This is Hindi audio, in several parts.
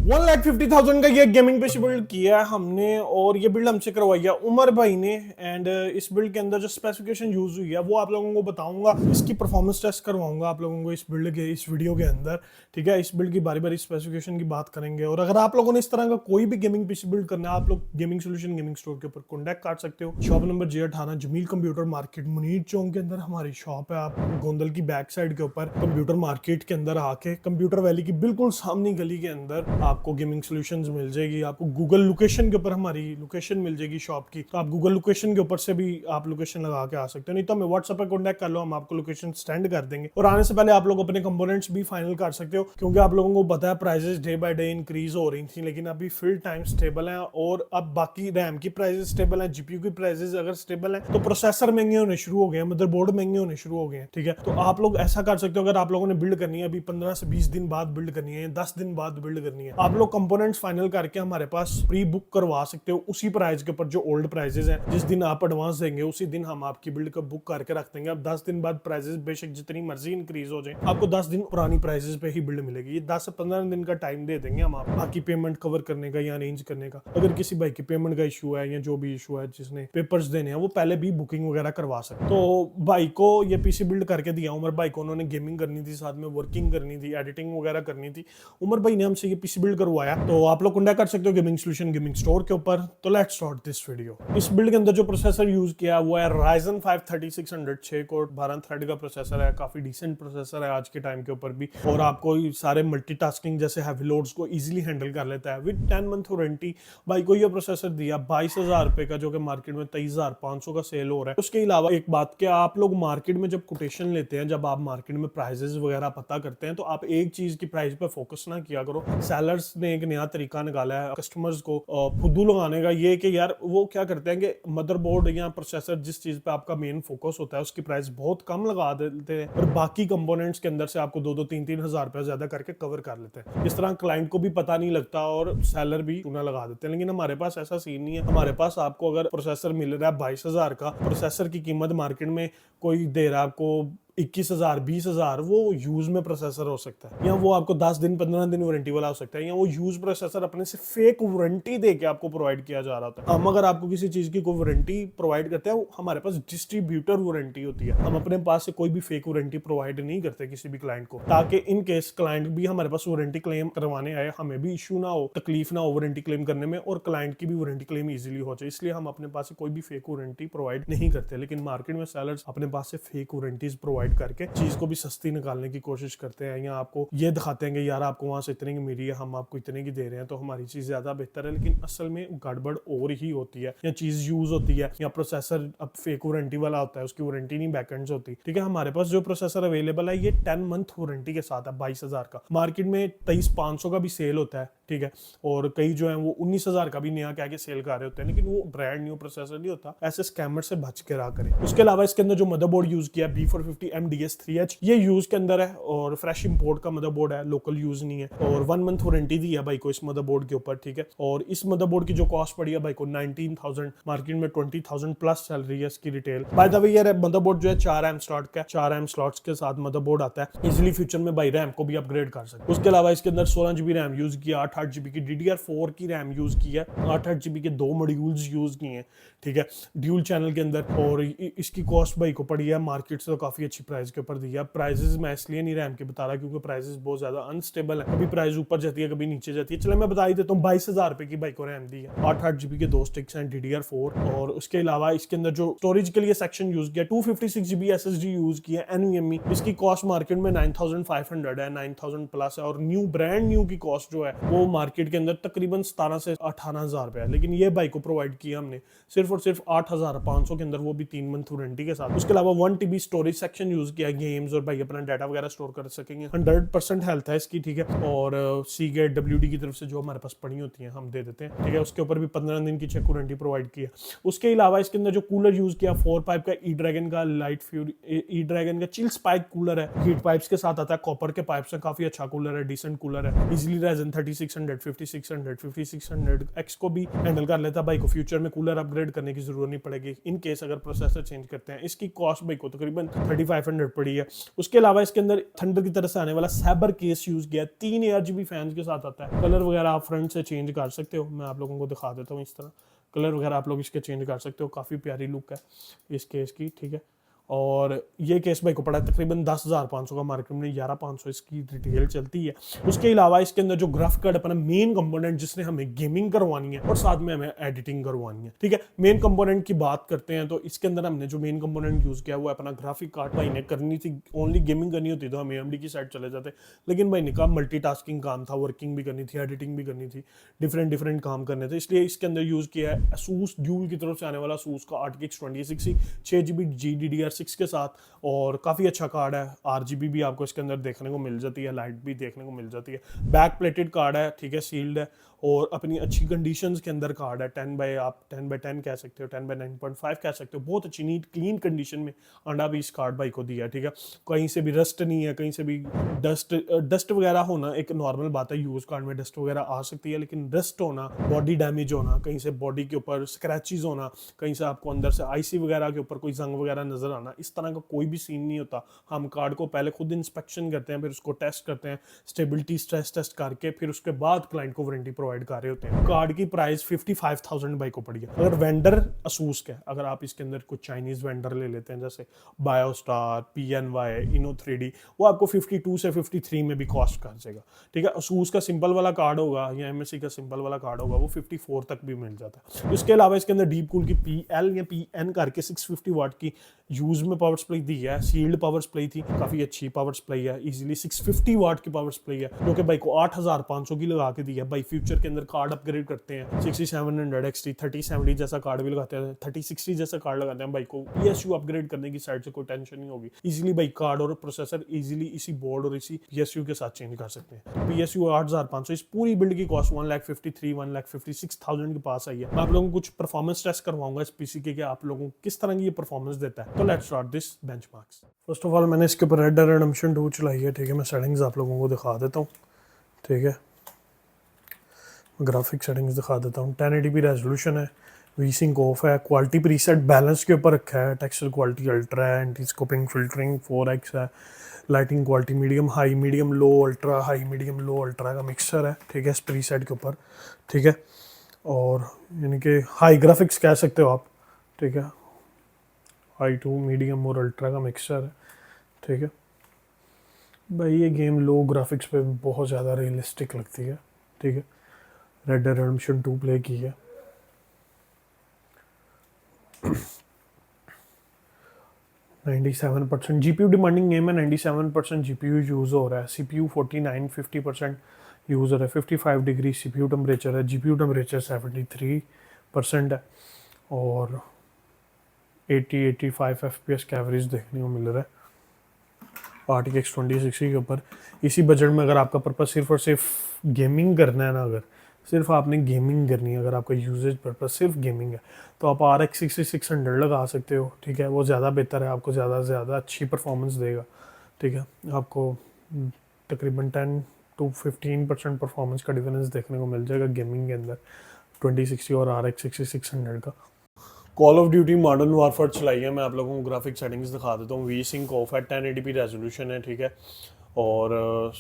1,50,000 का ये गेमिंग पीसी बिल्ड किया है हमने और ये बिल्ड हमसे करवाई है उमर भाई ने। एंड इस बिल्ड के अंदर जो स्पेसिफिकेशन यूज हुई है वो आप लोगों को बताऊंगा, इसकी परफॉर्मेंस टेस्ट करवाऊंगा आप लोगों को इस बिल्ड के इस वीडियो के अंदर। ठीक है, इस बिल्ड की बारी बारी स्पेसिफिकेशन की बात करेंगे। और अगर आप लोगों ने इस तरह का कोई भी गेमिंग पीसी बिल्ड करना है, आप लोग गेमिंग सोल्यूशन गेमिंग स्टोर के ऊपर कॉन्टैक्ट कर सकते हो। Shop number J18 Jameel computer market Munir Chowk के अंदर हमारी शॉप है। आप गोंदल की बैक साइड के ऊपर कंप्यूटर मार्केट के अंदर आके कंप्यूटर वैली की बिल्कुल सामने गली के अंदर आपको गेमिंग सॉल्यूशंस मिल जाएगी। आपको गूगल लोकेशन के ऊपर हमारी लोकेशन मिल जाएगी शॉप की, तो आप गूगल लोकेशन के ऊपर से भी आप लोकेशन लगा के आ सकते हो। नहीं तो हमें व्हाट्सएप पे कॉन्टैक्ट कर लो, हम आपको लोकेशन स्टैंड कर देंगे। और आने से पहले आप लोग अपने कंपोनेंट्स भी फाइनल कर सकते हो, क्योंकि आप लोगों को पता है prices day by day increase हो रही थी, लेकिन अभी फिल टाइम स्टेबल है। और अब बाकी रैम की प्राइजेस स्टेबल है, जीपीयू की प्राइजेस अगर स्टेबल है तो प्रोसेसर महंगे होने शुरू हो गए हैं, मदरबोर्ड महंगे होने शुरू हो गए हैं। ठीक है, तो आप लोग ऐसा कर सकते हो, अगर आप लोगों ने बिल्ड करनी है अभी 15 से 20 दिन बाद बिल्ड करनी है, 10 दिन बाद बिल्ड करनी है, आप लोग कंपोनेंट्स फाइनल करके हमारे पास प्री बुक करवा सकते हो उसी प्राइस के ऊपर जो ओल्ड प्राइसेस हैं। जिस दिन आप एडवांस देंगे उसी दिन हम आपकी बिल्ड को बुक करके रख देंगे। अब 10 दिन बाद प्राइसेस बेशक जितनी मर्जी इंक्रीज हो जाए, आपको 10 दिन पुरानी प्राइसेस पे ही बिल्ड मिलेगी। ये 10 से 15 दिन का टाइम दे देंगे हम आपको बाकी पेमेंट कवर करने का या अरेंज करने का। अगर किसी भाई की पेमेंट का इशू है या जो भी इशू है, जिसने पेपर्स देने हैं, वो पहले भी बुकिंग वगैरह करवा सकते। तो भाई को ये पीसी बिल्ड करके दिया उमर भाई को, उन्होंने गेमिंग करनी थी, साथ में वर्किंग करनी थी, एडिटिंग वगैरह करनी थी। उमर भाई ने हमसे ये पीसी बिल्ड करवाया, तो आप लोग कॉन्टैक्ट कर सकते हो गेमिंग सॉल्यूशन गेमिंग स्टोर के ऊपर। तो लेट्स स्टार्ट दिस वीडियो। इस बिल्ड के अंदर जो प्रोसेसर यूज किया वो है Ryzen 5 3600 6 कोर 12 थ्रेड का प्रोसेसर है। काफी डिसेंट प्रोसेसर है आज के टाइम के ऊपर भी, और आपको सारे मल्टीटास्किंग जैसे हैवी लोड्स को इजीली हैंडल कर लेता है। विद 10 मंथ वारंटी भाई को ये प्रोसेसर दिया 22,000 रुपए का, जो कि मार्केट में 23,500 का सेल हो रहा है। उसके अलावा एक बात कि आप लोग मार्केट में जब कोटेशन लेते हैं, जब आप मार्केट में प्राइजेस वगैरह पता करते हैं, तो आप एक चीज की प्राइस पे फोकस ना किया करो। सेलर्स ने एक नया तरीका निकाला है कस्टमर्स को फुद्दू लगाने का, ये कि यार वो क्या करते हैं कि मदरबोर्ड या प्रोसेसर जिस चीज पे आपका मेन फोकस होता है उसकी प्राइस बहुत कम लगा देते हैं, और बाकी कंपोनेंट्स के अंदर से आपको 2-3 हज़ार रुपया ज्यादा करके कवर कर लेते हैं। इस तरह क्लाइंट को भी पता नहीं लगता और सेलर भी चूना लगा देते हैं। लेकिन हमारे पास ऐसा सीन नहीं है। हमारे पास आपको अगर प्रोसेसर मिल रहा है 22,000 का, प्रोसेसर की कीमत मार्केट में कोई दे रहा है आपको 21,000 20,000, वो यूज में प्रोसेसर हो सकता है, या वो आपको 10 दिन 15 दिन वारंटी वाला हो सकता है, या वो यूज प्रोसेसर अपने से फेक वारंटी दे के आपको प्रोवाइड किया जा रहा होता है। हम अगर आपको किसी चीज की कोई वारंटी प्रोवाइड करते हैं, हमारे पास डिस्ट्रीब्यूटर वारंटी होती है। हम अपने पास से कोई भी फेक वारंटी प्रोवाइड नहीं करते किसी भी क्लाइंट को, ताकि इन केस क्लाइंट भी हमारे पास वारंटी क्लेम करवाने आए, हमें भी इशू ना हो, तकलीफ ना हो वारंटी क्लेम करने में, और क्लाइंट की भी वारंटी क्लेम इजीली हो जाए। इसलिए हम अपने पास से कोई भी फेक वारंटी प्रोवाइड नहीं करते। लेकिन मार्केट में सेलर्स अपने पास से फेक वारंटीज प्रोवाइड करके चीज भी सस्ती निकालने की कोशिश करते हैं, या आपको ये दिखाते हैं कि यार आपको वहां से इतने की मिली है, हम आपको इतने की दे रहे हैं तो हमारी चीज ज्यादा बेहतर है। लेकिन असल में गड़बड़ और ही होती है, या चीज यूज होती है, या प्रोसेसर अब फेक वारंटी वाला होता है, उसकी वारंटी नहीं बैकएंड्स होती। ठीक है, हमारे पास जो प्रोसेसर अवेलेबल है ये 10 मंथ वारंटी के साथ है 22,000 का। मार्केट में 23,500 का भी सेल होता है। ठीक है, और कई जो है वो 19,000 का भी नया क्या के सेल कर रहे होते हैं, लेकिन वो ब्रांड न्यू प्रोसेसर नहीं होता। ऐसे स्कैमर से बच के रहा करें। उसके अलावा इसके अंदर जो मदरबोर्ड यूज किया B450M DS3H, ये यूज के अंदर है, और फ्रेश इंपोर्ट का मदरबोर्ड है, लोकल यूज नहीं है, और 1 मंथ वारंटी दी है भाई को इस मदरबोर्ड के ऊपर। ठीक है, और इस मदरबोर्ड की जो कॉस्ट पड़ी है भाई को 19,000, मार्केट में 20,000 प्लस चल रही है इसकी रिटेल। बाय द वे ये मदरबोर्ड जो है 4 एम स्लॉट का, 4 एम स्लॉट्स के साथ मदरबोर्ड आता है। इजिली फ्यूचर में भाई रैम को भी अपग्रेड कर सकते। उसके अलावा इसके अंदर 16 GB रैम यूज किया, 8 GB की DDR4 की रैम यूज की है, 8 GB के 2 मॉड्यूल्स यूज किए हैं। ठीक है, ड्यूल चैनल के अंदर, और इसकी कॉस्ट भाई को पड़ी है मार्केट से तो काफी अच्छी प्राइस के ऊपर दी है। प्राइसेस मैं इसलिए नहीं रैम के बता रहा क्योंकि प्राइसेस बहुत ज्यादा अनस्टेबल है, कभी प्राइस ऊपर जाती है कभी नीचे जाती है। चलो मैं बता ही देता हूँ, 22,000 रुपए की बाइक को रैम दी है, 8 GB के 2 स्टिक्स हैं, DDR4, और उसके अलावा इसके अंदर जो स्टोरेज के लिए सेक्शन यूज किया 256 GB SSD यूज किया NVMe। इसकी कॉस्ट मार्केट में 9,500 है, 9,000 प्लस है, और न्यू ब्रांड न्यू की कॉस्ट जो है वो मार्केट के अंदर तकरीबन 17 से 18,000 रुपए है। लेकिन ये बाइक को प्रोवाइड किया हमने सिर्फ और सिर्फ 8,500 के अंदर, वो भी 3 मंथ वारंटी के साथ। उसके अलावा 1 TB स्टोरेज सेक्शन यूज किया, गेम्स और भाई अपना डाटा वगैरह स्टोर कर सकेंगे। 100% हेल्थ है इसकी। ठीक है, और Seagate WD की तरफ से जो हमारे पास पड़ी होती है हम दे देते हैं। ठीक है, उसके ऊपर भी 15 दिन की चेक वारंटी प्रोवाइड किया। उसके अलावा इसके अंदर जो कूलर यूज किया 4 पाइप का E-Dragon का लाइट फ्यूरी E-Dragon का चिल स्पाइक कूलर है, हीट पाइप्स के साथ आता है, कॉपर के पाइप से, काफी अच्छा कूलर है, डिसेंट कूलर है, इजिली Ryzen 36 5600, 5600 X को भी हैंडल कर लेता है बाइक को। फ्यूचर में कूलर अपग्रेड करने की जरूरत नहीं पड़ेगी इन केस अगर प्रोसेसर चेंज करते हैं। इसकी कॉस्ट बाइक को तकरीबन 3500 पड़ी है। उसके अलावा इसके अंदर थंडर की तरफ से आने वाला साइबर केस यूज किया है, 3 ARGB फैंस के साथ आता है। कलर वगैरह आप फ्रंट से चेंज कर सकते हो, मैं आप लोगों को दिखा देता हूँ इस तरह कलर वगैरह आप लोग इसके चेंज कर सकते हो। काफ़ी प्यारी लुक है इस केस की, ठीक है। और ये केस भाई को पड़ा है तकरीबन 10,500 का, मार्केट में 11,500 इसकी रिटेल चलती है। उसके अलावा इसके अंदर जो ग्राफिक कार्ड अपना मेन कंपोनेंट जिसने हमें गेमिंग करवानी है और साथ में हमें एडिटिंग करवानी है, ठीक है। मेन कंपोनेंट की बात करते हैं तो इसके अंदर हमने जो मेन कंपोनेंट यूज किया वो अपना ग्राफिक कार्ड। भाई ने करनी थी ओनली गेमिंग करनी होती तो हम AMD की साइड चले जाते, लेकिन भाई ने कहा मल्टीटास्किंग काम था, वर्किंग भी करनी थी, एडिटिंग भी करनी थी, डिफरेंट काम करने थे, इसलिए इसके अंदर यूज किया है ASUS ड्यूल की तरफ से आने वाला ASUS का RTX 2060 6GB GDDR6 के साथ। और काफ़ी अच्छा कार्ड है। RGB भी आपको इसके अंदर देखने को मिल जाती है, लाइट भी देखने को मिल जाती है। बैक प्लेटेड कार्ड है, ठीक है, सील्ड है और अपनी अच्छी कंडीशंस के अंदर कार्ड है। 10/10 कह सकते हो, 10/9.5 कह सकते हो। बहुत अच्छी नीट क्लीन कंडीशन में अंडा भी इस कार्ड भाई को दिया है, ठीक है। कहीं से भी रस्ट नहीं है, कहीं से भी डस्ट वगैरह होना एक नॉर्मल बात है, यूज कार्ड में डस्ट वगैरह आ सकती है, लेकिन रस्ट होना, बॉडी डैमेज होना, कहीं से बॉडी के ऊपर स्क्रैचेस होना, कहीं से आपको अंदर से IC वगैरह के ऊपर कोई जंग वगैरह नजर आना, इस तरह का कोई भी सीन नहीं होता। हम कार्ड को पहले खुद इंस्पेक्शन करते हैं, फिर उसको टेस्ट करते हैं, स्टेबिलिटी स्ट्रेस टेस्ट करके फिर उसके बाद क्लाइंट को वारंटी प्रोवाइड कर रहे होते हैं। कार्ड की प्राइस 55,000 बाई को पड़ी है। अगर वेंडर ASUS के, अगर आप इसके अंदर कुछ चाइनीज वेंडर ले लेते हैं जैसे बायोस्टार, PNY, Inno3D, वो आपको 52 से 53 में भी कॉस्ट कर जाएगा, ठीक है। ASUS का सिंपल वाला कार्ड होगा या MSI का सिंपल वाला कार्ड होगा वो 54 तक भी मिल जाता है। इसके अलावा इसके अंदर डीप कूल की PL या PN करके 650 वाट की यूज में पावर सप्लाई दी है। सील्ड पावर सप्लाई थी, काफी अच्छी पावर सप्लाई है, इजीली 650 वाट की पावर सप्लाई है, जो कि बाइक को 8,500 की लगा के दी है। भाई फ्यूचर के अंदर कार्ड अपग्रेड करते हैं, 6700 XT 3070 जैसा कार्ड भी लगाते हैं, 3060 जैसा कार्ड लगाते हैं, बाइक को PSU अपग्रेड करने की साइड से कोई टेंशन नहीं होगी। इजीली बाइक कार्ड और प्रोसेसर इजीली इसी बोर्ड और इसी PSU के साथ चेंज कर सकते हैं। PSU 8,500, इस पूरी बिल्ड की कॉस्ट 1,53,1,56,000 के पास आई है। मैं आप लोगों को कुछ परफॉर्मेंस टेस्ट करवाऊंगा इस पीसी के कि आप लोगों को किस तरह की ये परफॉर्मेंस देता है। तो let's start this benchmarks. First of all मैंने इसके ऊपर रेड डेड रिडेम्पशन 2 चलाई है, ठीक है। मैं सेटिंग्स आप लोगों को दिखा देता हूँ, ठीक है। ग्राफिक सेटिंग्स दिखा देता हूँ। 1080p रेजोल्यूशन है, वी-सिंक ऑफ है, क्वालिटी प्रीसेट बैलेंस के ऊपर रखा है, टेक्सचर क्वालिटी अल्ट्रा है, एंटी स्कोपिंग फिल्टरिंग 4x है, lighting quality medium high, medium low ultra, high medium low ultra का मिक्सचर है, ठीक है, इस प्रीसेट के ऊपर, ठीक है। और यानी कि हाई ग्राफिक्स कह सकते हो आप, ठीक है। हाई टू मीडियम और अल्ट्रा का मिक्सचर है, ठीक है। भाई ये गेम लो ग्राफिक्स पे बहुत ज़्यादा रियलिस्टिक लगती है, ठीक है। रेड डेड रिडेम्पशन 2 प्ले की है। %97 GPU डिमांडिंग गेम है, 97% GPU यूज़ हो रहा है, CPU 49-50% यूज़ हो रहा है, 55 डिग्री CPU टेम्परेचर है, GPU टेम्परेचर 73% है और 80-85 FPS का एवरेज देखने को मिल रहा है RTX 2060 के ऊपर। इसी बजट में अगर आपका पर्पस सिर्फ और सिर्फ गेमिंग करना है ना, अगर सिर्फ आपने गेमिंग करनी है, अगर आपका यूजेज पर्पस सिर्फ गेमिंग है तो आप RX 6600 लगा सकते हो, ठीक है। वो ज़्यादा बेहतर है, आपको ज़्यादा से ज़्यादा अच्छी परफॉर्मेंस देगा, ठीक है। आपको तकरीबन 10-15% परफॉर्मेंस का डिफरेंस देखने को मिल जाएगा गेमिंग के अंदर 2060 और RX 6600 का। Call of duty modern warfare चलाई है, मैं आप लोगों को ग्राफिक सेटिंग्स दिखा देता हूँ। वी-सिंक ऑफ है, 1080p रेजोल्यूशन है, ठीक है। और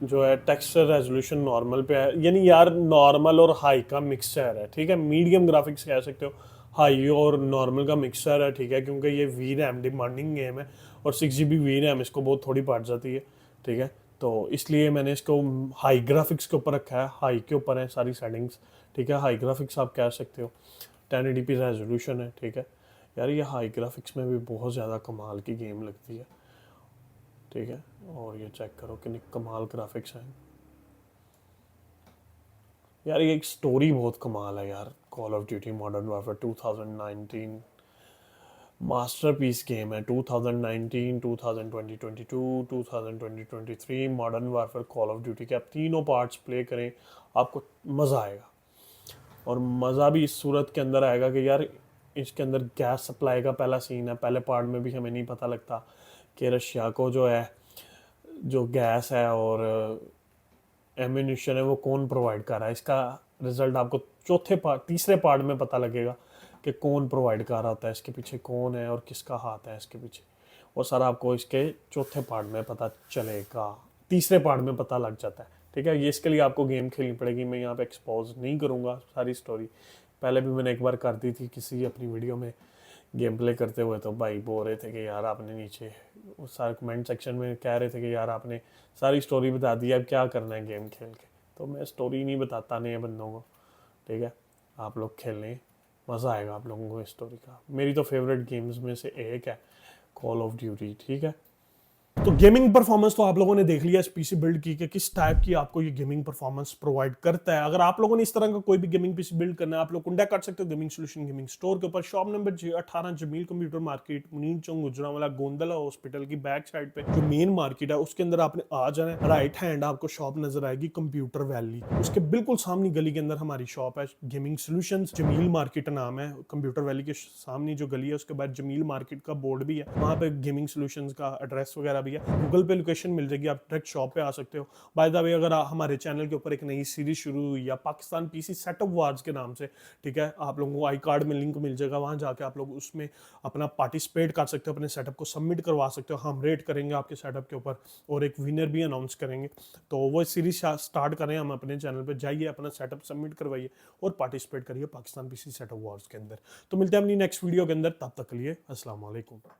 जो है टेक्सचर रेजोल्यूशन नॉर्मल पे है, यानी यार नॉर्मल और हाई का मिक्सचर है, ठीक है। मीडियम ग्राफिक्स कह सकते हो, हाई और नॉर्मल का मिक्सचर है, ठीक है। क्योंकि ये VRAM डिमांडिंग गेम है और 6GB VRAM इसको बहुत थोड़ी पड़ जाती है, ठीक है। तो इसलिए मैंने इसको हाई ग्राफिक्स के ऊपर रखा है, हाई के ऊपर है सारी सेटिंग्स, ठीक है। हाई ग्राफिक्स आप कह सकते हो, 1080p रेजोल्यूशन है, ठीक है। यार ये हाई ग्राफिक्स में भी बहुत ज़्यादा कमाल की गेम लगती है, ठीक है। और ये चेक करो कितनी कमाल ग्राफिक्स हैं यार। ये एक स्टोरी बहुत कमाल है यार। Call of duty modern warfare 2019 masterpiece game है। 2019, 2022, 2023 modern warfare call of duty के आप तीनों पार्ट्स प्ले करें, आपको मज़ा आएगा। और मज़ा भी इस सूरत के अंदर आएगा कि यार इसके अंदर गैस सप्लाई का पहला सीन है। पहले पार्ट में भी हमें नहीं पता लगता कि रशिया को जो है जो गैस है और एम्यूनिशन है वो कौन प्रोवाइड कर रहा है, इसका रिजल्ट आपको तीसरे पार्ट में पता लगेगा कि कौन प्रोवाइड कर रहा होता है, इसके पीछे कौन है और किसका हाथ है इसके पीछे। वो सारा आपको इसके चौथे पार्ट में पता चलेगा, तीसरे पार्ट में पता लग जाता है। ठीक है, ये इसके लिए आपको गेम खेलनी पड़ेगी। मैं यहाँ पे एक्सपोज नहीं करूँगा सारी स्टोरी, पहले भी मैंने एक बार कर दी थी किसी अपनी वीडियो में गेम प्ले करते हुए, तो भाई बोल रहे थे कि यार आपने नीचे उस सारे कमेंट सेक्शन में कह रहे थे कि यार आपने सारी स्टोरी बता दी, अब क्या करना है गेम खेल के। तो मैं स्टोरी नहीं बताता नए बंदों को, ठीक है, आप लोग खेलने, मज़ा आएगा आप लोगों को इस स्टोरी का। मेरी तो फेवरेट गेम्स में से एक है कॉल ऑफ ड्यूटी। ठीक है, तो गेमिंग परफॉर्मेंस तो आप लोगों ने देख लिया इस पीसी बिल्ड की कि किस टाइप की आपको ये गेमिंग परफॉर्मेंस प्रोवाइड करता है। अगर आप लोगों ने इस तरह का कोई भी गेमिंग पीसी बिल्ड करना है, आप लोग कॉन्टैक्ट कर सकते हो गेमिंग सोल्यूशन गेमिंग स्टोर के ऊपर, shop number 18 Jameel computer market, Munir Chowk, Gujranwala, Gondla hospital की बैक साइड पे जो मेन मार्केट है उसके अंदर आपने आ जाना है। राइट हैंड आपको शॉप नजर आएगी कंप्यूटर वैली, उसके बिल्कुल सामने गली के अंदर हमारी शॉप है गेमिंग सोल्यूशन, जमील मार्केट नाम है। कंप्यूटर वैली के सामने जो गली है उसके बाद जमील मार्केट का बोर्ड भी है, वहाँ पे गेमिंग सोल्यूशन का एड्रेस वगैरह भी है, गूगल पे लोकेशन मिल जाएगी, आप डायरेक्ट शॉप पे आ सकते हो। बाय द वे, अगर हमारे चैनल के ऊपर एक नई सीरीज शुरू हुई है पाकिस्तान पीसी सेटअप वार्स के नाम से, ठीक है, आप लोगों को आई कार्ड में लिंक मिल जाएगा, वहां जाके आप लोग उसमें अपना पार्टिसिपेट कर सकते हो, अपने सेटअप को सबमिट करवा सकते हो। हम रेट करेंगे आपके सेटअप के ऊपर और एक विनर भी अनाउंस करेंगे। तो वो सीरीज स्टार्ट करें हम अपने चैनल पर, जाइए अपना सेटअप सबमिट करवाइए और पार्टिसिपेट करिए पाकिस्तान पीसी सेटअप वार्स के अंदर। तो मिलते हैं अपनी नेक्स्ट वीडियो के अंदर, तब तक के लिए अस्सलाम वालेकुम।